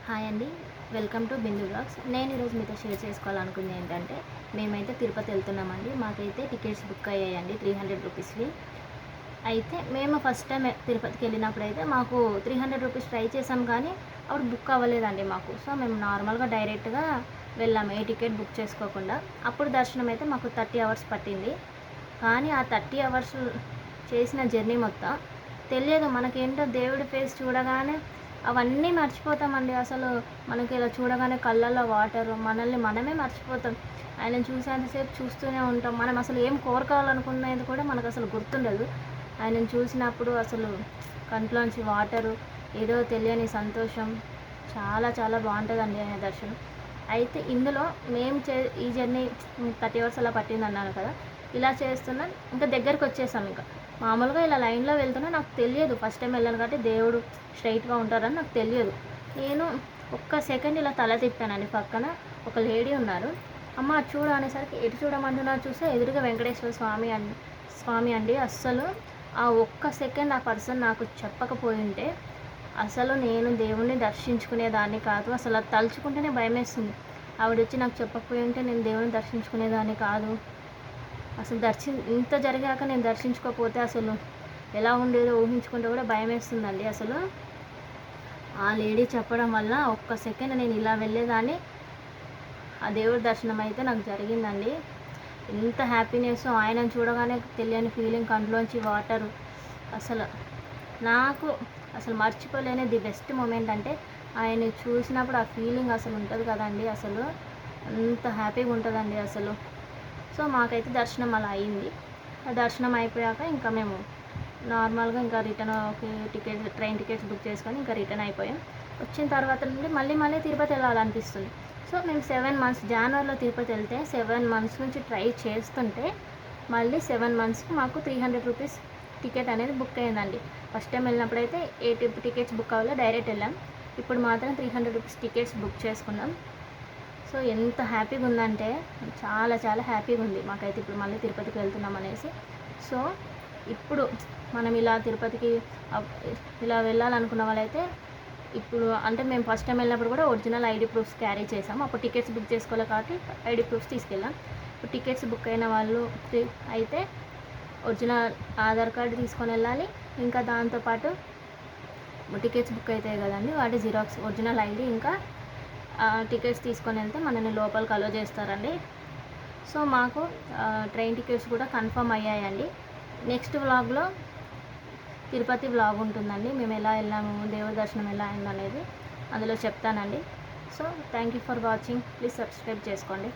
Hi అండి. Welcome to Bindu blogs. నేను ఈరోజు మీతో షేర్ చేసుకోవాలనుకుంది ఏంటంటే, మేమైతే తిరుపతి వెళ్తున్నామండి. మాకైతే టికెట్స్ బుక్ అయ్యాయండి 300 రూపీస్‌వి. అయితే మేము ఫస్ట్ టైం తిరుపతికి వెళ్ళినప్పుడైతే మాకు 300 రూపీస్ ట్రై చేసాం కానీ అప్పుడు బుక్ అవ్వలేదండి మాకు. సో మేము నార్మల్‌గా డైరెక్ట్‌గా వెళ్ళాము, ఏ టికెట్ బుక్ చేసుకోకుండా. అప్పుడు దర్శనం అయితే మాకు 30 అవర్స్ పట్టింది. కానీ ఆ 30 అవర్స్ చేసిన జర్నీ మొత్తం తెలియదు మనకేంటో, దేవుడి ఫేస్ చూడగానే అవన్నీ మర్చిపోతామండి. అసలు మనకి ఇలా చూడగానే కళ్ళల్లో వాటర్, మనల్ని మనమే మర్చిపోతాం. ఆయనను చూసేంతసేపు చూస్తూనే ఉంటాం. మనం అసలు ఏం కోరుకోవాలనుకునేది కూడా మనకు అసలు గుర్తుండదు. ఆయనను చూసినప్పుడు అసలు కంట్లోంచి వాటరు, ఏదో తెలియని సంతోషం, చాలా చాలా బాగుంటుందండి ఆయన దర్శనం. అయితే ఇందులో మేము ఈ జర్నీ 30 అవర్స్ అలా పట్టిందన్నాను కదా, ఇలా చేస్తున్నాం. ఇంకా దగ్గరికి వచ్చేసాం. ఇంకా మామూలుగా ఇలా లైన్లో వెళ్తున్నా, నాకు తెలియదు, ఫస్ట్ టైం వెళ్ళాను కాబట్టి దేవుడు స్ట్రైట్గా ఉంటారని నాకు తెలియదు. నేను ఒక్క సెకండ్ ఇలా తల తిప్పానండి. పక్కన ఒక లేడీ ఉన్నారు. అమ్మ అటు చూడు అనేసరికి ఎటు చూడమంటున్నారు, చూస్తే ఎదురుగా వెంకటేశ్వర స్వామి అండి. అస్సలు ఆ ఒక్క సెకండ్ ఆ పర్సన్ నాకు చెప్పకపోయింటే అసలు నేను దేవుణ్ణి దర్శించుకునేదాన్ని కాదు. అసలు అది తలుచుకుంటేనే భయమేస్తుంది. ఆవిడొచ్చి నాకు చెప్పకపోయి ఉంటే నేను దేవుని దర్శించుకునేదాన్ని కాదు. అసలు ఇంత జరిగాక నేను దర్శించుకోకపోతే అసలు ఎలా ఉండేదో ఊహించుకుంటే కూడా భయమేస్తుందండి. అసలు ఆ లేడీ చెప్పడం వల్ల ఒక్క సెకండ్ నేను ఇలా వెళ్ళేదాన్ని. ఆ దేవుడి దర్శనం అయితే నాకు జరిగిందండి. ఎంత హ్యాపీనెస్, ఆయనను చూడగానే తెలియని ఫీలింగ్, కంట్లోంచి వాటరు. అసలు నాకు అసలు మర్చిపోలేని ది బెస్ట్ మూమెంట్ అంటే ఆయన్ని చూసినప్పుడు ఆ ఫీలింగ్ అసలు ఉంటుంది కదండి. అసలు అంత హ్యాపీగా ఉంటుందండి అసలు. సో మాకైతే దర్శనం అలా అయింది. ఆ దర్శనం అయిపోయాక ఇంకా మేము నార్మల్గా ఇంకా రిటర్న్ ట్రైన్ టికెట్స్ బుక్ చేసుకొని ఇంకా రిటర్న్ అయిపోయాం. వచ్చిన తర్వాత నుండి మళ్ళీ తిరుపతి వెళ్ళాలనిపిస్తుంది. సో మేము 7 మంత్స్ జనవరిలో తిరుపతి వెళ్తే 7 మంత్స్ నుంచి ట్రై చేస్తుంటే మళ్ళీ 7 మంత్స్కి మాకు 300 రూపీస్ టికెట్ అనేది బుక్ అయ్యిందండి. ఫస్ట్ టైం వెళ్ళినప్పుడైతే ఏ టికెట్స్ బుక్ అవ్వాలో డైరెక్ట్ వెళ్ళాం. ఇప్పుడు మాత్రం 300 రూపీస్ టికెట్స్ బుక్ చేసుకున్నాం. సో ఎంత హ్యాపీగా ఉందంటే చాలా చాలా హ్యాపీగా ఉంది మాకైతే ఇప్పుడు మళ్ళీ తిరుపతికి వెళ్తున్నాం అనేసి. సో ఇప్పుడు మనం ఇలా తిరుపతికి ఇలా వెళ్ళాలనుకున్న వాళ్ళైతే ఇప్పుడు అంటే మేము ఫస్ట్ టైం వెళ్ళినప్పుడు కూడా ఒరిజినల్ ఐడి ప్రూఫ్స్ క్యారీ చేసాము. అప్పుడు టికెట్స్ బుక్ చేసుకోవాలి కాబట్టి ఐడి ప్రూఫ్స్ తీసుకెళ్ళాం. ఇప్పుడు టికెట్స్ బుక్ అయిన వాళ్ళు అయితే ఒరిజినల్ ఆధార్ కార్డు తీసుకొని వెళ్ళాలి. ఇంకా దాంతోపాటు టికెట్స్ బుక్ అవుతాయి కదండి, వాటి జిరాక్స్, ఒరిజినల్ ఐడి, ఇంకా టికెట్స్ తీసుకొని వెళ్తే మనల్ని లోపలికి అలో చేస్తారండి. సో మాకు ట్రైన్ టికెట్స్ కూడా కన్ఫర్మ్ అయ్యాయండి. నెక్స్ట్ వ్లాగ్లో తిరుపతి వ్లాగ్ ఉంటుందండి. మేము ఎలా వెళ్ళాము, దేవుడి దర్శనం ఎలా అయిందనేది అందులో చెప్తానండి. So thank you for watching. Please subscribe చేసుకోండి.